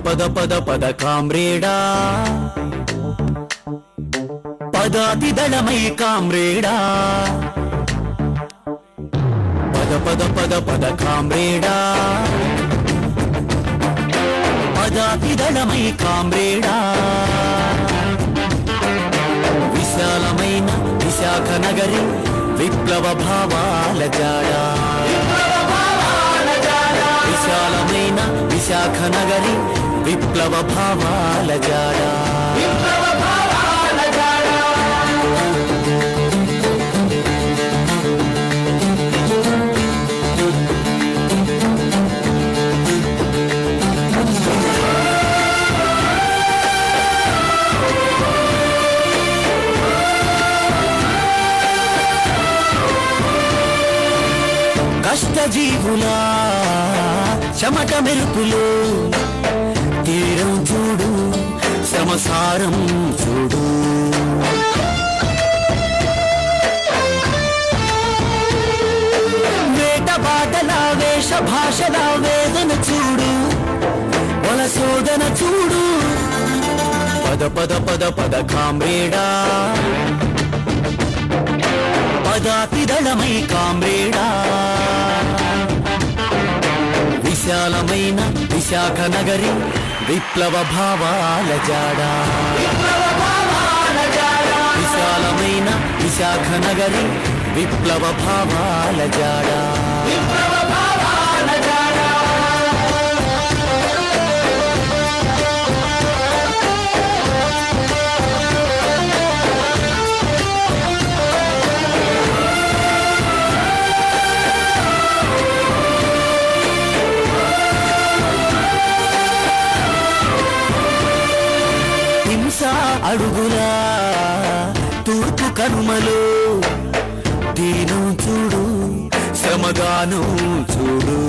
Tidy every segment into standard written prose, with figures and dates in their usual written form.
పద పద పద కామ్రేడా పదాతి దళమై కామ్రేడా పద పద పద పద కామ్రేడా పదాతి దళమై కామ్రేడా విశాలమైన విశాఖ నగరి విప్లవ భావాల జాడా విశాలమైన విశాఖ నగరి విప్లవ భావాల జాడా కష్టజీవులా చెమట మెరుపులు తీరం చూడు శ్రమసారం చూడు వేట బాటల వేష భాషల వేదన చూడు వలసోదన చూడు పద పద పద పద కామ్రేడా పదాతి దళమై కామ్రేడా విశాలమైన విశాఖ నగరి విప్లవ భావాల జాడా విశాలమైన విశాఖ నగరి విప్లవ భావాల జాడా అడుగులా తూర్పు కనుమలు దీను చూడు శ్రమగాను చూడు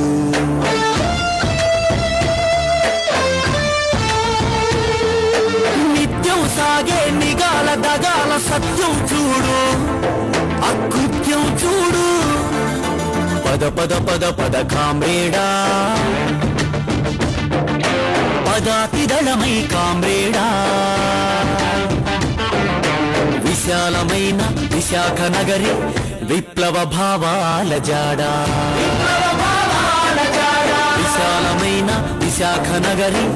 నిత్యం సాగే నిగాల దగాల సత్యం చూడు అకృత్యం చూడు పద పద పద పద కామ్రేడా పదాతి దళమై కామ్రేడా విశాలమైన విశాఖ నగరి విప్లవ భావాల జాడా విశాలమైన విశాఖ నగరి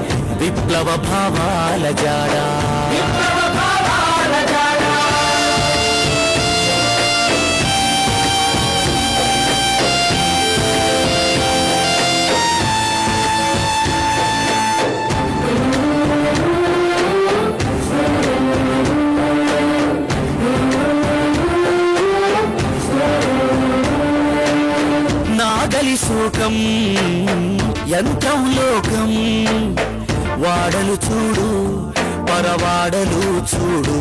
విప్లవ భావాల జాడా శోకం యంత్రం లోకం వాడలు చూడు పరవాడలు చూడు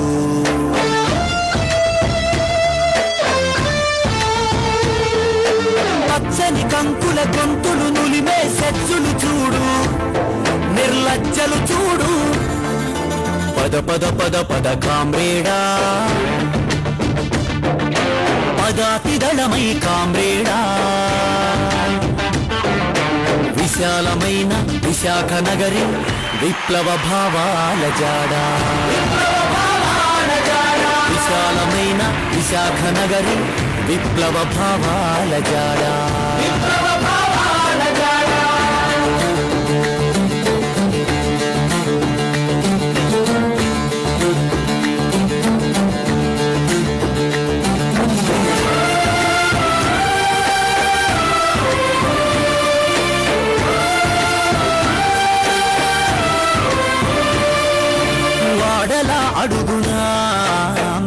పచ్చని కంకుల గొంతులు నులిమే సజ్జులు చూడు నిర్లజ్జలు చూడు పద పద పద పద కామ్రేడా పదాతి దళమై కామ్రేడా విశాలమైన విశాఖ నగరి విప్లవ భావాల జాడా విశాలమైన విశాఖ నగరి విప్లవ భావాల జాడా అడుగునా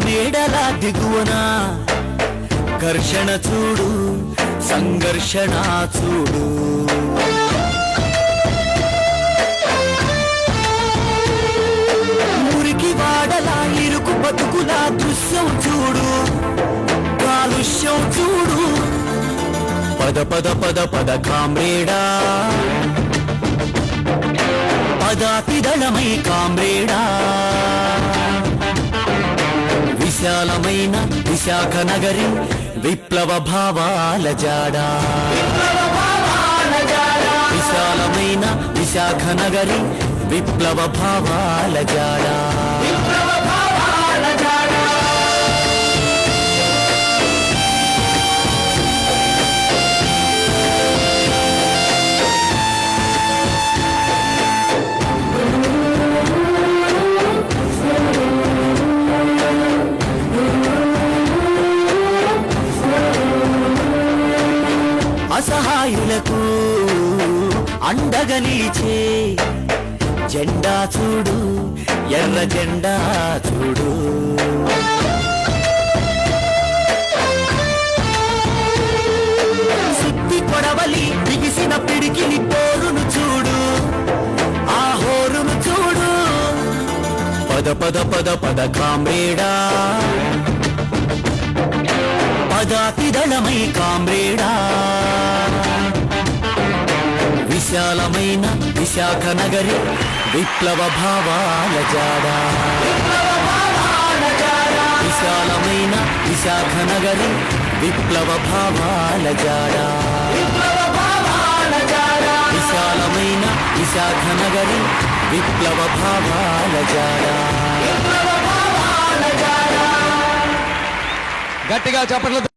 మేడల దిగువన ఘర్షణ చూడు సంఘర్షణ చూడు మురికి వాడల ఇరుకు బతుకుల దృశ్యం చూడు కాలుష్యం చూడు పద పద పద పద కామ్రేడా పదాతి దళమై కామ్రేడా విశాలమైన విశాఖ నగరి విప్లవ భావాల జాడా విశాలమైన విశాఖ నగరి విప్లవ భావాల జాడా అసహాయులకు అండగా నిలిచే జెండా చూడు, ఎర్ర జెండా చూడు. సుత్తి కొడవలి బిగిసిన పిడికిలి పోరును చూడు, ఆ హోరును చూడు. పద పద పద పద కామ్రేడా, పదాతిదళమై కామ్రేడా. విశాలమైన విశాఖ నగరి విప్లవ భావాల జాడా, విశాలమైన విశాఖ నగరి విప్లవ భావాల జాడా, విశాలమైన విశాఖ నగరి విప్లవ భావాల జాడా. గట్టిగా చప్పట్లు.